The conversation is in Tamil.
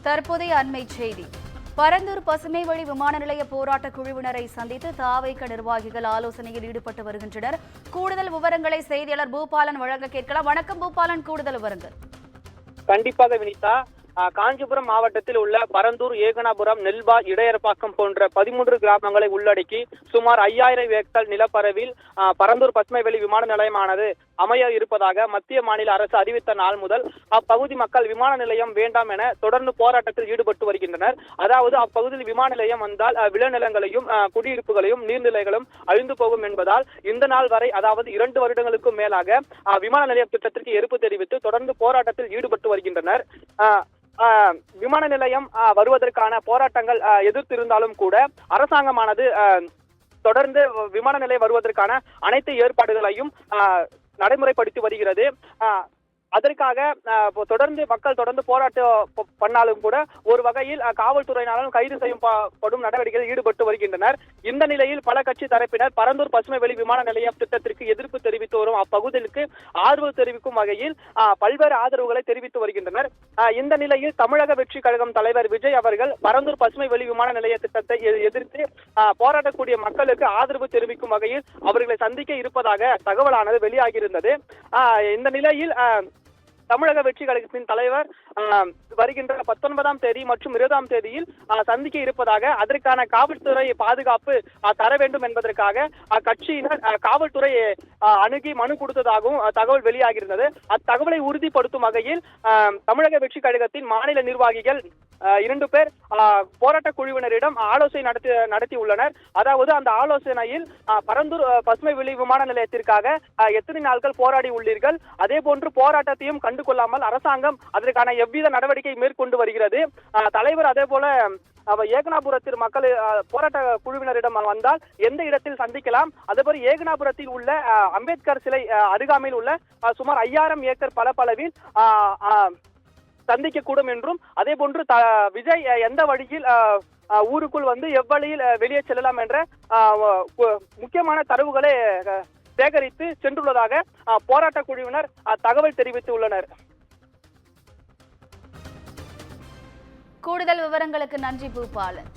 தற்போதைய அண்மை செய்தி. பரந்தூர் பசுமை வழி விமான நிலைய போராட்ட குழுவினரை சந்தித்து தாவைக்க நிர்வாகிகள் ஆலோசனையில் ஈடுபட்டு வருகின்றனர். கூடுதல் விவரங்களை செய்தியாளர் பூபாலன் வழங்க கேட்கலாம். வணக்கம் பூபாலன், கூடுதல் விவரங்கள். கண்டிப்பாக வினிதா. காஞ்சிபுரம் மாவட்டத்தில் உள்ள பரந்தூர், ஏகனாபுரம், நெல்பா, இடையர்பாக்கம் போன்ற 13 கிராமங்களை உள்ளடக்கி சுமார் 5000 ஏக்கர் நிலப்பரவில் பரந்தூர் பசுமைவெளி விமான நிலையமானது அமைய இருப்பதாக மத்திய மாநில அரசு அறிவித்த நாள் முதல் அப்பகுதி மக்கள் விமான நிலையம் வேண்டாம் என தொடர்ந்து போராட்டத்தில் ஈடுபட்டு வருகின்றனர். அதாவது அப்பகுதியில் விமான நிலையம் வந்தால் விளைநிலங்களையும் குடியிருப்புகளையும் நீர்நிலைகளும் அழிந்து போகும் என்பதால் இந்த நாள் வரை, அதாவது 2 வருடங்களுக்கும் மேலாக விமான நிலைய திட்டத்திற்கு எதிர்ப்பு தெரிவித்து தொடர்ந்து போராட்டத்தில் ஈடுபட்டு வருகின்றனர். விமான நிலையம் வருவதற்கான போராட்டங்கள் எதிர்த்திருந்தாலும் கூட அரசாங்கமானது தொடர்ந்து விமான நிலையம் வருவதற்கான அனைத்து ஏற்பாடுகளையும் நடைமுறைப்படுத்தி வருகிறது. அதற்காக தொடர்ந்து மக்கள் போராட்டம் பண்ணாலும் கூட ஒரு வகையில் காவல்துறையினாலும் கைது செய்யப்படும் நடவடிக்கையில் ஈடுபட்டு வருகின்றனர். இந்த நிலையில் பல கட்சி தரப்பினர் பரந்தூர் பசுமை வெளி விமான நிலைய திட்டத்திற்கு எதிர்ப்பு தெரிவித்து வரும் அப்பகுதிக்கு ஆதரவு தெரிவிக்கும் வகையில் பல்வேறு ஆதரவுகளை தெரிவித்து வருகின்றனர். இந்த நிலையில் தமிழக வெற்றி கழகம் தலைவர் விஜய் அவர்கள் பரந்தூர் பசுமை வெளி விமான நிலைய திட்டத்தை எதிர்த்து போராடக்கூடிய மக்களுக்கு ஆதரவு தெரிவிக்கும் வகையில் அவர்களை சந்திக்க இருப்பதாக தகவலானது வெளியாகியிருந்தது. இந்த நிலையில் தமிழக வெற்றி கழகத்தின் தலைவர் வருகின்ற 19ஆம் தேதி மற்றும் 20ஆம் தேதியில் சந்திக்க இருப்பதாக, அதற்கான காவல்துறை பாதுகாப்பு தர வேண்டும் என்பதற்காக அக்கட்சியினர் காவல்துறை அணுகி மனு கொடுத்ததாகவும் தகவல் வெளியாகியிருந்தது. அத்தகவலை உறுதிப்படுத்தும் வகையில் தமிழக வெற்றி கழகத்தின் மாநில நிர்வாகிகள் 2 பேர் போராட்ட குழுவினரிடம் ஆலோசனை நடத்தி உள்ளனர். அதாவது அந்த ஆலோசனையில் பரந்தூர் பசுமை வெளி விமான நிலையத்திற்காக எத்தனை நாட்கள் போராடி உள்ளீர்கள், அதே போன்று போராட்டத்தையும் கண்டு கொள்ளாமல் அரசாங்கம் அதற்கான எவ்வித நடவடிக்கை மேற்கொண்டு வருகிறது. தலைவர் அதே போல ஏகனாபுரத்தில் மக்கள் போராட்ட குழுவினரிடம் வந்தால் எந்த இடத்தில் சந்திக்கலாம், அதேபோல ஏகனாபுரத்தில் உள்ள அம்பேத்கர் சிலை அருகாமையில் உள்ள சுமார் 5000 ஏக்கர் பரப்பளவில் சந்திக்க கூடும் என்றும், அதே போன்று விஜய் எந்த வழியில் ஊருக்குள் எவ்வழியில் வெளியே செல்லலாம் என்ற முக்கியமான தரவுகளை சேகரித்து சென்றுள்ளதாக போராட்ட குழுவினர் தகவல் தெரிவித்துள்ளனர். கூடுதல் விவரங்களுக்கு நன்றி பூபாலன்.